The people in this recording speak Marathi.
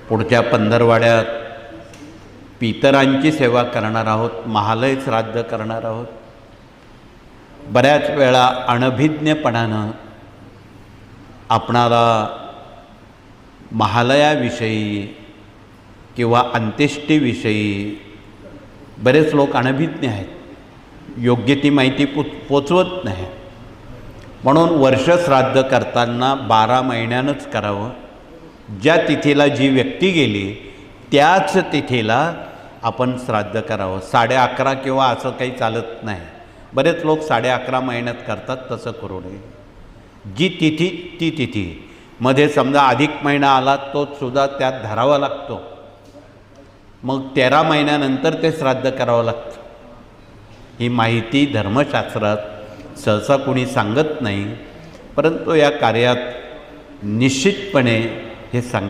पुढच्या पंधरवाड्यात पितरांची सेवा करणार आहोत, महालय श्राद्ध करणार आहोत। बऱ्याच वेळा अनभिज्ञपणानं आपणाला महालयाविषयी किंवा अंत्येष्टीविषयी बरेच लोक अनभिज्ञ आहेत, योग्य ती माहिती पोचवत नाही। म्हणून वर्ष श्राद्ध करताना 12 महिन्यानंच करावं। ज्या तिथीला जी व्यक्ती गेली त्याच तिथीला आपण श्राद्ध करावं। 11.5 किंवा असं काही चालत नाही। बरेच लोक 11.5 महिन्यात करतात, तसं करू नये। जी तिथी ती तिथी मध्ये समजा अधिक महिना आला तो सुद्धा त्यात धरावा लागतो, मग 13 महिन्यानंतर ते श्राद्ध करावं लागतं। ही माहिती धर्मशास्त्रात सहसा कोणी सांगत नाही, परंतु या कार्यात निश्चितपणे हे सांग